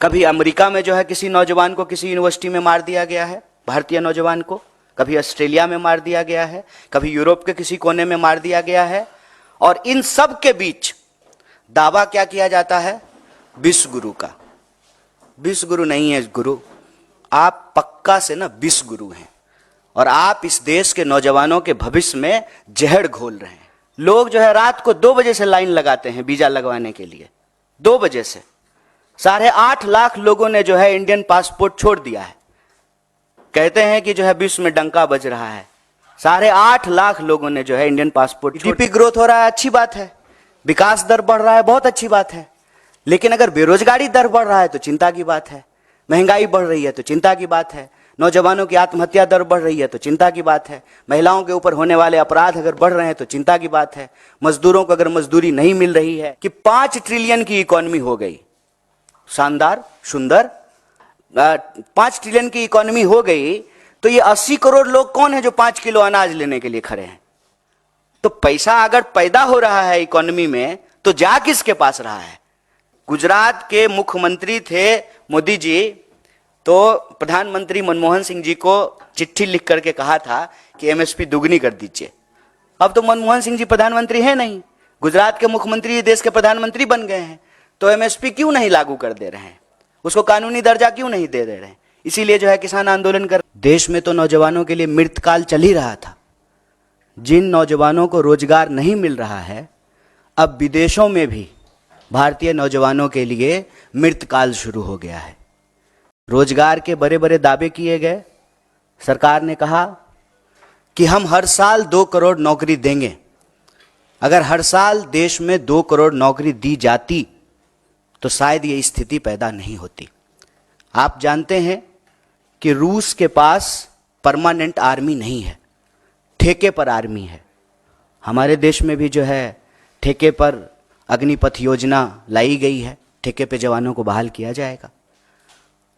कभी अमेरिका में जो है किसी नौजवान को किसी यूनिवर्सिटी में मार दिया गया है, भारतीय नौजवान को, कभी ऑस्ट्रेलिया में मार दिया गया है, कभी यूरोप के किसी कोने में मार दिया गया है। और इन सब के बीच दावा क्या किया जाता है? विश्व गुरु का। विश्व गुरु नहीं है गुरु, आप पक्का से ना विश्व गुरु हैं, और आप इस देश के नौजवानों के भविष्य में जहर घोल रहे हैं। लोग जो है रात को 2 बजे से लाइन लगाते हैं वीजा लगवाने के लिए, 2 बजे से। 8.5 लाख लोगों ने जो है इंडियन पासपोर्ट छोड़ दिया है। कहते हैं कि जो है विश्व में डंका बज रहा है। 8.5 लाख लोगों ने जो है इंडियन पासपोर्ट। जीडीपी ग्रोथ हो रहा है, अच्छी बात है, विकास दर बढ़ रहा है, बहुत अच्छी बात है। लेकिन अगर बेरोजगारी दर बढ़ रहा है तो चिंता की बात है, महंगाई बढ़ रही है तो चिंता की बात है, नौजवानों की आत्महत्या दर बढ़ रही है तो चिंता की बात है, महिलाओं के ऊपर होने वाले अपराध अगर बढ़ रहे हैं तो चिंता की बात है, मजदूरों को अगर मजदूरी नहीं मिल रही है, कि 5 ट्रिलियन की इकोनॉमी हो गई, शानदार सुंदर 5 ट्रिलियन की इकोनॉमी हो गई, तो ये 80 करोड़ लोग कौन है जो 5 किलो अनाज लेने के लिए खड़े हैं? तो पैसा अगर पैदा हो रहा है इकोनॉमी में तो जा किसके पास रहा है? गुजरात के मुख्यमंत्री थे मोदी जी, तो प्रधानमंत्री मनमोहन सिंह जी को चिट्ठी लिख करके कहा था कि एमएसपी दुगनी कर दीजिए। अब तो मनमोहन सिंह जी प्रधानमंत्री हैं नहीं, गुजरात के मुख्यमंत्री देश के प्रधानमंत्री बन गए हैं, तो एमएसपी क्यों नहीं लागू कर दे रहे हैं? उसको कानूनी दर्जा क्यों नहीं दे रहे हैं? इसीलिए जो है किसान आंदोलन कर। देश में तो नौजवानों के लिए मृतकाल चल ही रहा था। जिन नौजवानों को रोजगार नहीं मिल रहा है, अब विदेशों में भी भारतीय नौजवानों के लिए मृतकाल शुरू हो गया है। रोजगार के बड़े बड़े दावे किए गए, सरकार ने कहा कि हम हर साल 2 करोड़ नौकरी देंगे। अगर हर साल देश में 2 करोड़ नौकरी दी जाती तो शायद ये स्थिति पैदा नहीं होती। आप जानते हैं कि रूस के पास परमानेंट आर्मी नहीं है, ठेके पर आर्मी है। हमारे देश में भी जो है ठेके पर अग्निपथ योजना लाई गई है, ठेके पे जवानों को बहाल किया जाएगा,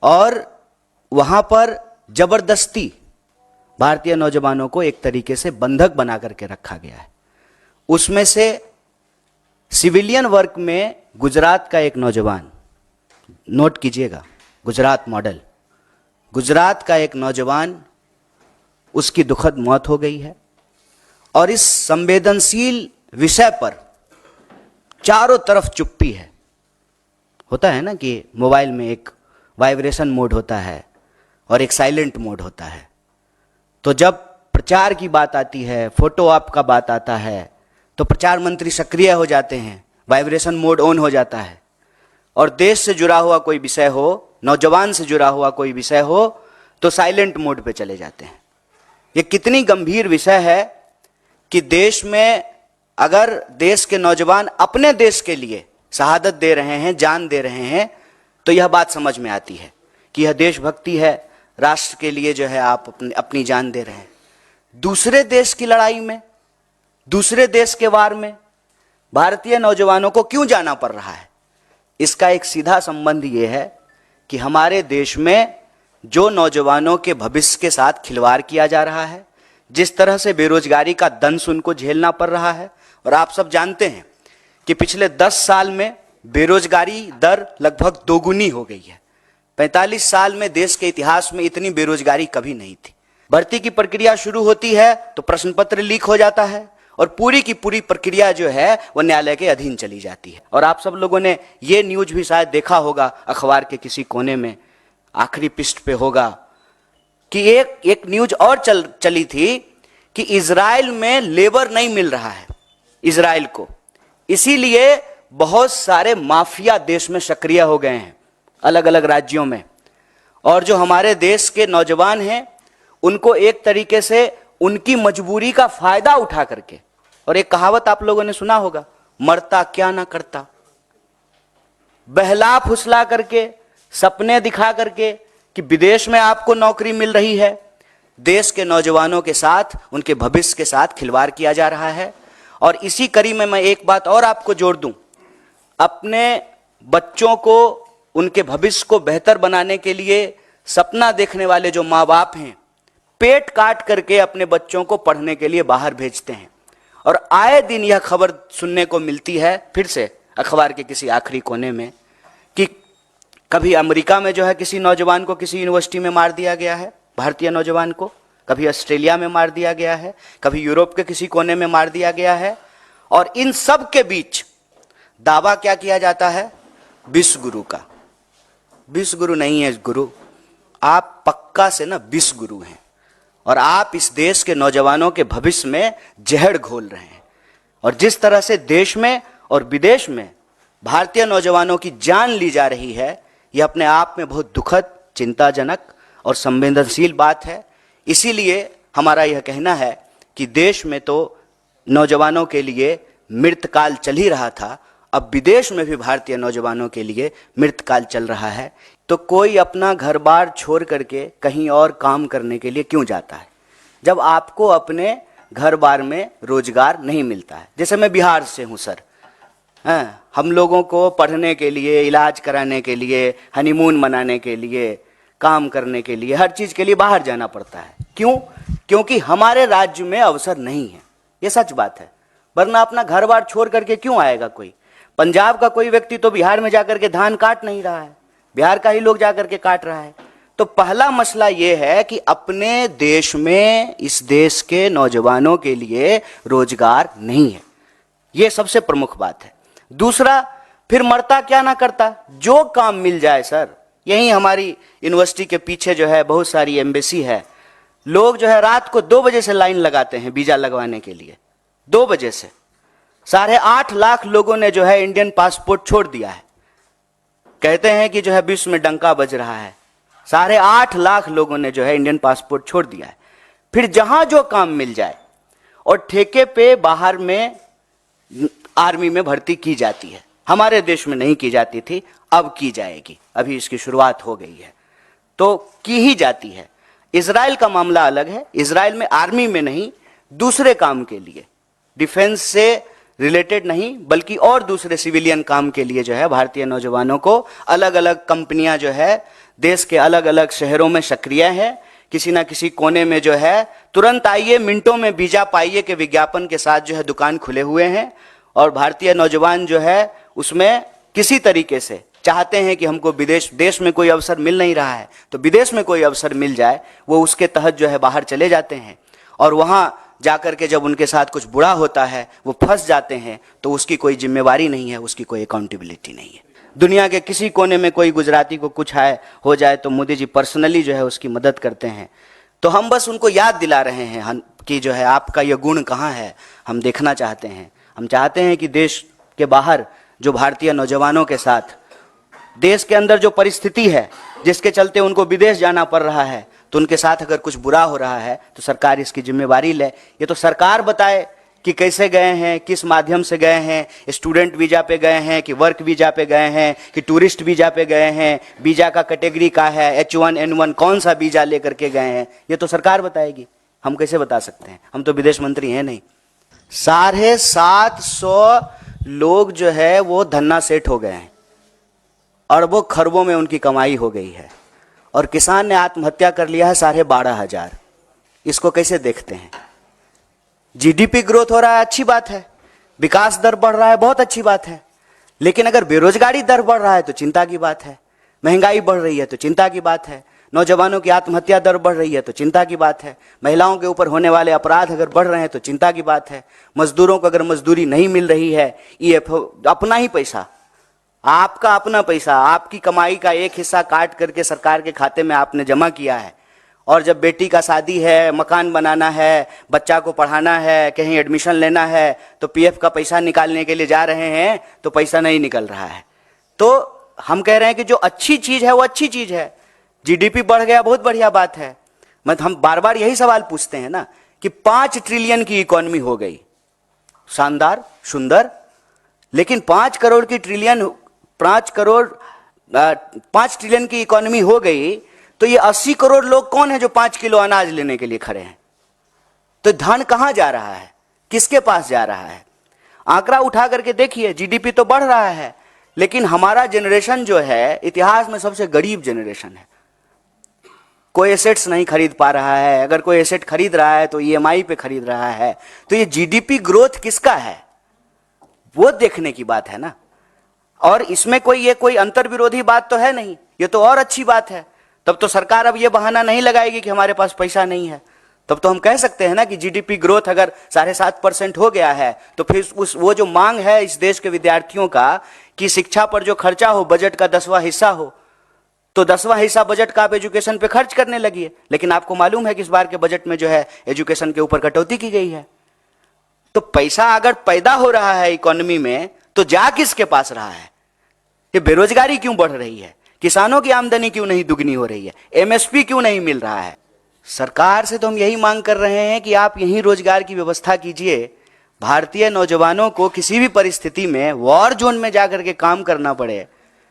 और वहां पर जबरदस्ती भारतीय नौजवानों को एक तरीके से बंधक बना करके रखा गया है। उसमें से सिविलियन वर्क में गुजरात का एक नौजवान, नोट कीजिएगा, गुजरात मॉडल, गुजरात का एक नौजवान, उसकी दुखद मौत हो गई है। और इस संवेदनशील विषय पर चारों तरफ चुप्पी है। होता है ना कि मोबाइल में एक वाइब्रेशन मोड होता है और एक साइलेंट मोड होता है, तो जब प्रचार की बात आती है, फोटो आप का बात आता है, तो प्रचार मंत्री सक्रिय हो जाते हैं, वाइब्रेशन मोड ऑन हो जाता है। और देश से जुड़ा हुआ कोई विषय हो, नौजवान से जुड़ा हुआ कोई विषय हो, तो साइलेंट मोड पे चले जाते हैं। ये कितनी गंभीर विषय है कि देश में अगर देश के नौजवान अपने देश के लिए शहादत दे रहे हैं, जान दे रहे हैं, तो यह बात समझ में आती है कि यह देशभक्ति है, राष्ट्र के लिए जो है आप अपनी जान दे रहे हैं। दूसरे देश की लड़ाई में, दूसरे देश के वार में भारतीय नौजवानों को क्यों जाना पड़ रहा है? इसका एक सीधा संबंध यह है कि हमारे देश में जो नौजवानों के भविष्य के साथ खिलवाड़ किया जा रहा है, जिस तरह से बेरोजगारी का दंश उनको झेलना पड़ रहा है। और आप सब जानते हैं कि पिछले 10 साल में बेरोजगारी दर लगभग दोगुनी हो गई है। 45 साल में देश के इतिहास में इतनी बेरोजगारी कभी नहीं थी। भर्ती की प्रक्रिया शुरू होती है तो प्रश्न पत्र लीक हो जाता है, और पूरी की पूरी प्रक्रिया जो है वो न्यायालय के अधीन चली जाती है। और आप सब लोगों ने ये न्यूज भी शायद देखा होगा, अखबार के किसी कोने में आखिरी पृष्ठ पे होगा कि एक न्यूज और चली थी कि इजराइल में लेबर नहीं मिल रहा है इजराइल को, इसीलिए बहुत सारे माफिया देश में सक्रिय हो गए हैं अलग अलग राज्यों में। और जो हमारे देश के नौजवान हैं उनको एक तरीके से उनकी मजबूरी का फायदा उठा करके, और एक कहावत आप लोगों ने सुना होगा, मरता क्या ना करता, बहला फुसला करके, सपने दिखा करके कि विदेश में आपको नौकरी मिल रही है, देश के नौजवानों के साथ, उनके भविष्य के साथ खिलवाड़ किया जा रहा है। और इसी कड़ी में मैं एक बात और आपको जोड़ दूं, अपने बच्चों को, उनके भविष्य को बेहतर बनाने के लिए सपना देखने वाले जो माँ बाप हैं, पेट काट करके अपने बच्चों को पढ़ने के लिए बाहर भेजते हैं। और आए दिन यह खबर सुनने को मिलती है, फिर से अखबार के किसी आखिरी कोने में, कि कभी अमेरिका में जो है किसी नौजवान को किसी यूनिवर्सिटी में मार दिया गया है, भारतीय नौजवान को, कभी ऑस्ट्रेलिया में मार दिया गया है, कभी यूरोप के किसी कोने में मार दिया गया है। और इन सब के बीच दावा क्या किया जाता है? विश्व गुरु का। विश्व गुरु नहीं है गुरु, आप पक्का से ना विश्व गुरु हैं, और आप इस देश के नौजवानों के भविष्य में जहर घोल रहे हैं। और जिस तरह से देश में और विदेश में भारतीय नौजवानों की जान ली जा रही है, यह अपने आप में बहुत दुखद, चिंताजनक और संवेदनशील बात है। इसीलिए हमारा यह कहना है कि देश में तो नौजवानों के लिए मृतकाल चल ही रहा था, अब विदेश में भी भारतीय नौजवानों के लिए मृतकाल चल रहा है। तो कोई अपना घर बार छोड़ करके कहीं और काम करने के लिए क्यों जाता है, जब आपको अपने घर बार में रोजगार नहीं मिलता है? जैसे मैं बिहार से हूँ सर, हम लोगों को पढ़ने के लिए, इलाज कराने के लिए, हनीमून मनाने के लिए, काम करने के लिए, हर चीज के लिए बाहर जाना पड़ता है। क्यों? क्योंकि हमारे राज्य में अवसर नहीं है, ये सच बात है। वरना अपना घर बार छोड़ करके क्यों आएगा कोई? पंजाब का कोई व्यक्ति तो बिहार में जाकर के धान काट नहीं रहा है, बिहार का ही लोग जाकर के काट रहा है। तो पहला मसला यह है कि अपने देश में इस देश के नौजवानों के लिए रोजगार नहीं है, यह सबसे प्रमुख बात है। दूसरा, फिर मरता क्या ना करता, जो काम मिल जाए सर। यही हमारी यूनिवर्सिटी के पीछे जो है बहुत सारी एम्बेसी है, लोग जो है रात को 2 बजे से लाइन लगाते हैं वीजा लगवाने के लिए। 2 बजे से 8.5 लाख लोगों ने जो है इंडियन पासपोर्ट छोड़ दिया है। कहते हैं कि जो है विश्व में डंका बज रहा है, 8.5 लाख लोगों ने जो है इंडियन पासपोर्ट छोड़ दिया है। फिर जहां जो काम मिल जाए, और ठेके पे बाहर में आर्मी में भर्ती की जाती है। हमारे देश में नहीं की जाती थी, अब की जाएगी, अभी इसकी शुरुआत हो गई है, तो की ही जाती है। इजराइल का मामला अलग है, इजराइल में आर्मी में नहीं, दूसरे काम के लिए, डिफेंस से रिलेटेड नहीं बल्कि और दूसरे सिविलियन काम के लिए जो है भारतीय नौजवानों को अलग अलग कंपनियां जो है देश के अलग अलग शहरों में सक्रिय है। किसी ना किसी कोने में जो है तुरंत आइए, मिनटों में वीजा पाइए के विज्ञापन के साथ जो है दुकान खुले हुए हैं। और भारतीय नौजवान जो है उसमें किसी तरीके से चाहते हैं कि हमको देश में कोई अवसर मिल नहीं रहा है, तो विदेश में कोई अवसर मिल जाए, वो उसके तहत जो है बाहर चले जाते हैं। और वहां जाकर के जब उनके साथ कुछ बुरा होता है, वो फंस जाते हैं, तो उसकी कोई जिम्मेवारी नहीं है, उसकी कोई अकाउंटेबिलिटी नहीं है। दुनिया के किसी कोने में कोई गुजराती को कुछ हो जाए तो मोदी जी पर्सनली जो है उसकी मदद करते हैं। तो हम बस उनको याद दिला रहे हैं कि जो है आपका यह गुण कहाँ है, हम देखना चाहते हैं। हम चाहते हैं कि देश के बाहर जो भारतीय नौजवानों के साथ देश के अंदर जो परिस्थिति है जिसके चलते उनको विदेश जाना पड़ रहा है, तो उनके साथ अगर कुछ बुरा हो रहा है तो सरकार इसकी जिम्मेवारी ले। ये तो सरकार बताए कि कैसे गए हैं, किस माध्यम से गए हैं, स्टूडेंट वीजा पे गए हैं कि वर्क वीजा पे गए हैं कि टूरिस्ट वीजा पे गए हैं, वीजा का कैटेगरी का है, H1N1 कौन सा वीजा लेकर के गए हैं, ये तो सरकार बताएगी। हम कैसे बता सकते हैं? हम तो विदेश मंत्री हैं नहीं। 750 लोग जो है वो धन्ना सेठ हो गए हैं, अरबों खरबों में उनकी कमाई हो गई है, और किसान ने आत्महत्या कर लिया है 12,500। इसको कैसे देखते हैं? जीडीपी ग्रोथ हो रहा है, अच्छी बात है, विकास दर बढ़ रहा है, बहुत अच्छी बात है, लेकिन अगर बेरोजगारी दर बढ़ रहा है तो चिंता की बात है, महंगाई बढ़ रही है तो चिंता की बात है, नौजवानों की आत्महत्या दर बढ़ रही है तो चिंता की बात है, महिलाओं के ऊपर होने वाले अपराध अगर बढ़ रहे हैं तो चिंता की बात है, मजदूरों को अगर मजदूरी नहीं मिल रही है, EFO अपना ही पैसा, आपका अपना पैसा, आपकी कमाई का एक हिस्सा काट करके सरकार के खाते में आपने जमा किया है, और जब बेटी का शादी है, मकान बनाना है, बच्चा को पढ़ाना है, कहीं एडमिशन लेना है, तो PF का पैसा निकालने के लिए जा रहे हैं तो पैसा नहीं निकल रहा है। तो हम कह रहे हैं कि जो अच्छी चीज है वो अच्छी चीज है, जीडीपी बढ़ गया, बहुत बढ़िया बात है। मतलब हम बार बार यही सवाल पूछते हैं ना कि 5 ट्रिलियन की इकोनॉमी हो गई, शानदार, सुंदर, लेकिन 5 ट्रिलियन की इकोनॉमी हो गई तो ये 80 करोड़ लोग कौन है जो 5 किलो अनाज लेने के लिए खड़े हैं? तो धन कहां जा रहा है, किसके पास जा रहा है? आंकड़ा उठा करके देखिए, जीडीपी तो बढ़ रहा है, लेकिन हमारा जनरेशन जो है इतिहास में सबसे गरीब जनरेशन है। कोई एसेट्स नहीं खरीद पा रहा है, अगर कोई एसेट खरीद रहा है तो EMI पे खरीद रहा है। तो ये जीडीपी ग्रोथ किसका है, वो देखने की बात है ना। और इसमें कोई अंतर विरोधी बात तो है नहीं। ये तो और अच्छी बात है। तब तो सरकार अब ये बहाना नहीं लगाएगी कि हमारे पास पैसा नहीं है। तब तो हम कह सकते हैं ना कि जीडीपी ग्रोथ अगर 7.5% हो गया है तो फिर वो जो मांग है इस देश के विद्यार्थियों का कि शिक्षा पर जो खर्चा हो बजट का 10वां हिस्सा हो, तो 10वां हिस्सा बजट का आप एजुकेशन पे खर्च करने लगिए। लेकिन आपको मालूम है कि इस बार के बजट में जो है एजुकेशन के ऊपर कटौती की गई है। तो पैसा अगर पैदा हो रहा है इकोनॉमी में तो जा किसके पास रहा है? ये बेरोजगारी क्यों बढ़ रही है? किसानों की आमदनी क्यों नहीं दुगनी हो रही है? एमएसपी क्यों नहीं मिल रहा है? सरकार से तो हम यही मांग कर रहे हैं कि आप यही रोजगार की व्यवस्था कीजिए। भारतीय नौजवानों को किसी भी परिस्थिति में वॉर जोन में जाकर के काम करना पड़े,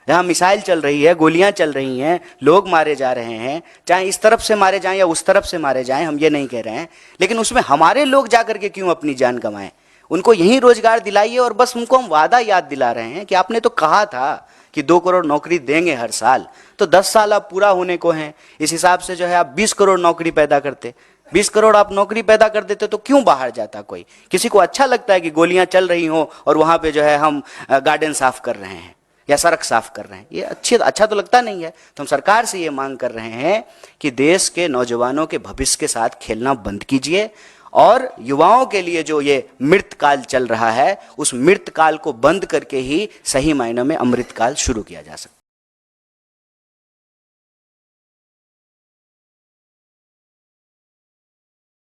जहां मिसाइल चल रही है, गोलियां चल रही हैं, लोग मारे जा रहे हैं, चाहे इस तरफ से मारे जाएं या उस तरफ से मारे जाएं, हम ये नहीं कह रहे हैं, लेकिन उसमें हमारे लोग जाकर के क्यों अपनी जान गंवाएं? उनको यही रोजगार दिलाइए। और बस उनको हम वादा याद दिला रहे हैं कि आपने तो कहा था कि 2 करोड़ नौकरी देंगे हर साल, तो 10 साल अब पूरा होने को हैं। इस हिसाब से जो है आप 20 करोड़ नौकरी पैदा करते, 20 करोड़ आप नौकरी पैदा कर देते तो क्यों बाहर जाता कोई? किसी को अच्छा लगता है कि गोलियां चल रही हो और वहां पे जो है हम गार्डन साफ कर रहे हैं या सड़क साफ कर रहे हैं? ये अच्छा तो लगता नहीं है। तो हम सरकार से ये मांग कर रहे हैं कि देश के नौजवानों के भविष्य के साथ खेलना बंद कीजिए और युवाओं के लिए जो ये मृत काल चल रहा है उस मृत काल को बंद करके ही सही मायनों में अमृत काल शुरू किया जा सकता है।